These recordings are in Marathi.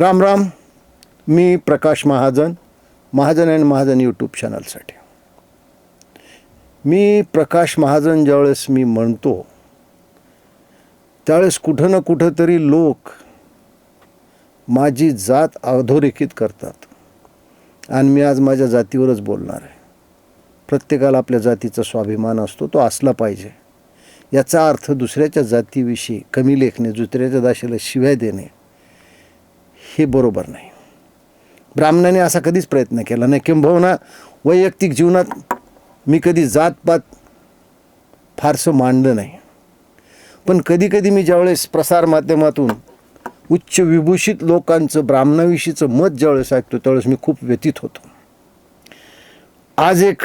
राम राम. मी प्रकाश महाजन, महाजन अँड महाजन यूट्यूब चॅनलसाठी. मी प्रकाश महाजन ज्यावेळेस मी म्हणतो त्यावेळेस कुठं ना कुठं तरी लोक माझी जात अधोरेखित करतात आणि मी आज माझ्या जातीवरच बोलणार आहे. प्रत्येकाला आपल्या जातीचा स्वाभिमान असतो, तो असला पाहिजे. याचा अर्थ दुसऱ्याच्या जातीविषयी कमी लेखणे, दुसऱ्याच्या दाशेला शिव्या देणे हे बरोबर नाही. ब्राह्मणाने असा कधीच प्रयत्न केला नाही. किंबहुना वैयक्तिक जीवनात मी कधी जातपात फारसं मांडलं नाही. पण कधीकधी मी ज्यावेळेस प्रसारमाध्यमातून उच्च विभूषित लोकांचं ब्राह्मणाविषयीचं मत ज्यावेळेस ऐकतो त्यावेळेस मी खूप व्यथित होतो. आज एक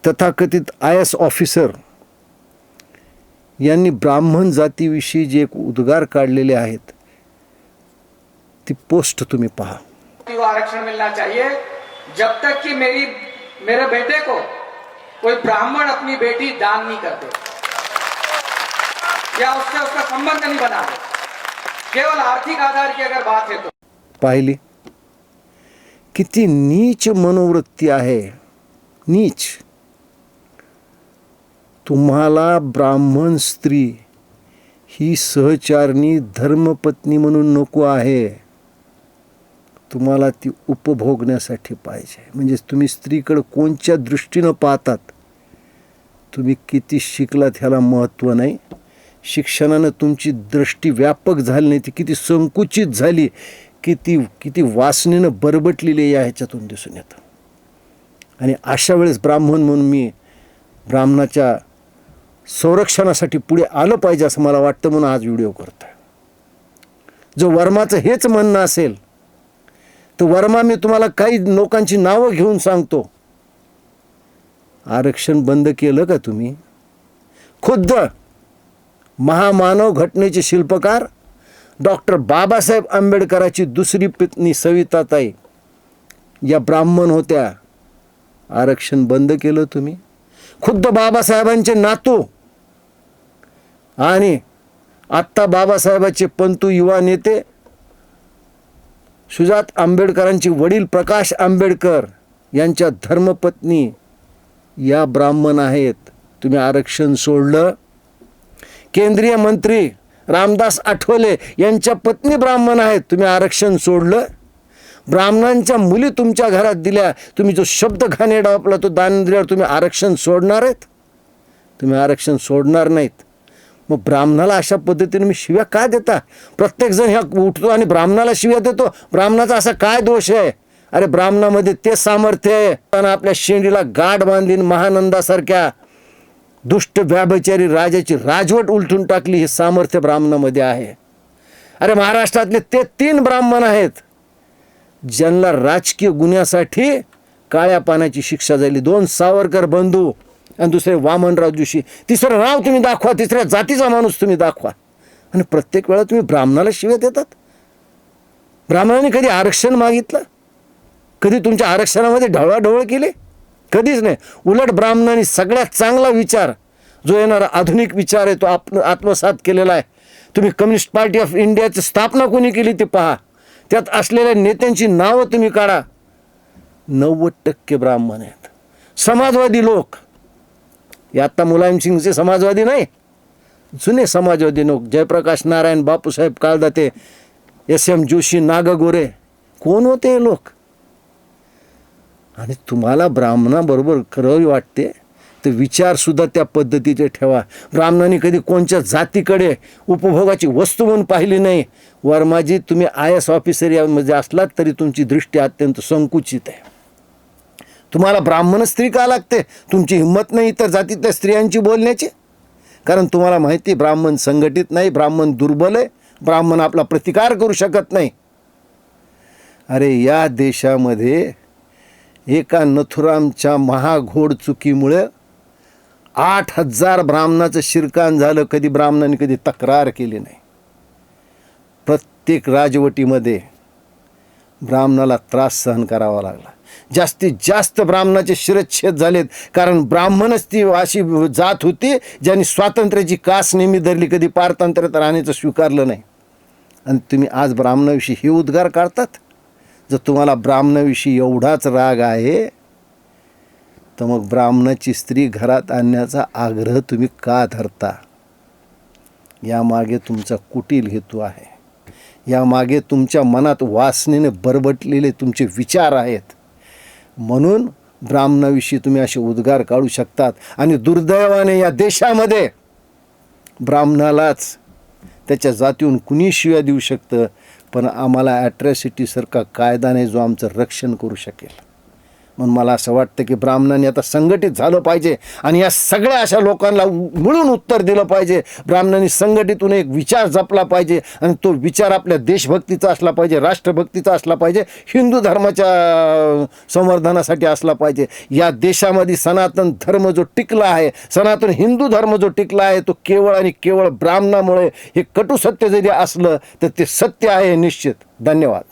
तथाकथित IAS ऑफिसर यांनी ब्राह्मण जातीविषयी जे एक उद्गार काढलेले आहेत ती पोस्ट तुम्ही पहा. आरक्षण मिलना चाहिए जब तक कि मेरे बेटे को कोई ब्राह्मण अपनी बेटी दान नहीं करते या उससे उसका संबंध नहीं बना दे. केवल आर्थिक आधार की अगर बात है तो पाहिली किती नीच मनोवृत्ती आहे. नीच. तुम्हाला ब्राह्मण स्त्री ही सहचारणी धर्मपत्नी म्हणून नको आहे, तुम्हाला ती उपभोगण्यासाठी पाहिजे. म्हणजे तुम्ही स्त्रीकडे कोणत्या दृष्टीनं पाहतात, तुम्ही किती शिकलात ह्याला महत्त्व नाही. शिक्षणानं तुमची दृष्टी व्यापक झाली नाही, ती किती संकुचित झाली, किती वासनेनं बरबटलेली या ह्याच्यातून दिसून येतं. आणि अशा वेळेस ब्राह्मण म्हणून मी ब्राह्मणाच्या संरक्षणासाठी पुढे आलं पाहिजे असं मला वाटतं, म्हणून आज व्हिडिओ करतो आहे. जो वर्माचं हेच म्हणणं असेल तर वर्मा मी तुम्हाला काही लोकांची नावं घेऊन सांगतो. आरक्षण बंद केलं का तुम्ही? खुद्द महामानव घटनेचे शिल्पकार डॉक्टर बाबासाहेब आंबेडकरांची दुसरी पत्नी सविताताई या ब्राह्मण होत्या. आरक्षण बंद केलं तुम्ही. खुद्द बाबासाहेबांचे नातू आणि आत्ता बाबासाहेबांचे पंतू युवा नेते सुजात आंबेडकरांचे वडील प्रकाश आंबेडकर यांच्या धर्मपत्नी या ब्राह्मण आहेत. तुम्ही आरक्षण सोडलं. केंद्रीय मंत्री रामदास आठवले यांच्या पत्नी ब्राह्मण आहेत, तुम्ही आरक्षण सोडलं. ब्राह्मणांच्या मुली तुमच्या घरात दिल्या, तुम्ही जो शब्द घाणेरडा आपला तो दान दिल्यावर तुम्ही आरक्षण सोडणार आहेत? तुम्ही आरक्षण सोडणार नाहीत. मग ब्राह्मणाला अशा पद्धतीने मी शिव्या का देता? प्रत्येकजण ह्या उठतो आणि ब्राह्मणाला शिव्या देतो. ब्राह्मणाचा असा काय दोष आहे? अरे ब्राह्मणामध्ये ते सामर्थ्य आहे. आणि आपल्या शेंडीला गाठ बांधली, महानंदासारख्या दुष्ट व्याभिचारी राजाची राजवट उलटून टाकली, हे सामर्थ्य ब्राह्मणामध्ये आहे. अरे महाराष्ट्रातले ते 3 ब्राह्मण आहेत ज्यांना राजकीय गुन्ह्यासाठी काळ्या पाण्याची शिक्षा झाली. 2 सावरकर बंधू आणि दुसरे वामनराव जोशी. तिसरं नाव तुम्ही दाखवा, तिसऱ्या जातीचा माणूस तुम्ही दाखवा. आणि प्रत्येक वेळा तुम्ही ब्राह्मणाला शिव्या देतात. ब्राह्मणाने कधी आरक्षण मागितलं? कधी तुमच्या आरक्षणामध्ये ढवळाढवळ केली? कधीच नाही. उलट ब्राह्मणांनी सगळ्यात चांगला विचार जो येणारा आधुनिक विचार आहे तो आत्मसात केलेला आहे. तुम्ही कम्युनिस्ट पार्टी ऑफ इंडियाची स्थापना कोणी केली ते पहा. त्यात असलेल्या नेत्यांची नावं तुम्ही काढा. 90% ब्राह्मण आहेत. समाजवादी लोक, हे आत्ता मुलायम सिंगचे समाजवादी नाही, जुने समाजवादी लोक, जयप्रकाश नारायण, बापूसाहेब काळदाते, SM जोशी, नागा गोरे, कोण होते हे लोक? आणि तुम्हाला ब्राह्मणाबरोबर करावी वाटते तर विचारसुद्धा त्या पद्धतीचे ठेवा. ब्राह्मणांनी कधी कोणत्या जातीकडे उपभोगाची वस्तू म्हणून पाहिली नाही. वर्माजी, तुम्ही IAS ऑफिसर यामध्ये असलात तरी तुमची दृष्टी अत्यंत संकुचित आहे. तुम्हाला ब्राह्मण स्त्री का लागते? तुमची हिंमत नाही इतर जातीतल्या स्त्रियांची बोलण्याची? कारण तुम्हाला माहिती ब्राह्मण संघटित नाही, ब्राह्मण दुर्बल आहे, ब्राह्मण आपला प्रतिकार करू शकत नाही. अरे या देशामध्ये एका नथुरामच्या महाघोड चुकीमुळे 8,000 ब्राह्मणाचं शिरकाण झालं. कधी ब्राह्मणांनी कधी तक्रार केली नाही. प्रत्येक राजवटीमध्ये ब्राह्मणाला त्रास सहन करावा लागला. जास्तीत जास्त ब्राह्मणाचे शिरच्छेद झालेत कारण ब्राह्मणच ती अशी जात होती ज्यांनी स्वातंत्र्याची कास नेहमी धरली, कधी पारतंत्र्यात राहण्याचं स्वीकारलं नाही. आणि तुम्ही आज ब्राह्मणाविषयी हे उद्गार काढतात. जर तुम्हाला ब्राह्मणाविषयी एवढाच राग आहे तर मग ब्राह्मणाची स्त्री घरात आणण्याचा आग्रह तुम्ही का धरता? यामागे तुमचा कुटील हेतू आहे. यामागे तुमच्या मनात वासनेने बरबटलेले तुमचे विचार आहेत. म्हणून ब्राह्मणाविषयी तुम्ही असे उद्गार काढू शकतात. आणि दुर्दैवाने या देशामध्ये ब्राह्मणालाच त्याच्या जातीहून कुणी शिव्या देऊ शकतं, पण आम्हाला ॲट्रॅसिटीसारखा कायदा नाही जो आमचं रक्षण करू शकेल. म्हणून मला असं वाटतं की ब्राह्मणांनी आता संघटित झालं पाहिजे आणि या सगळ्या अशा लोकांना मिळून उत्तर दिलं पाहिजे. ब्राह्मणांनी संघटितून एक विचार जपला पाहिजे आणि तो विचार आपल्या देशभक्तीचा असला पाहिजे, राष्ट्रभक्तीचा असला पाहिजे, हिंदू धर्माच्या संवर्धनासाठी असला पाहिजे. या देशामध्ये सनातन धर्म जो टिकला आहे, सनातन हिंदू धर्म जो टिकला आहे, तो केवळ आणि केवळ ब्राह्मणामुळे. हे कटू सत्य जरी असलं तर ते सत्य आहे हे निश्चित. धन्यवाद.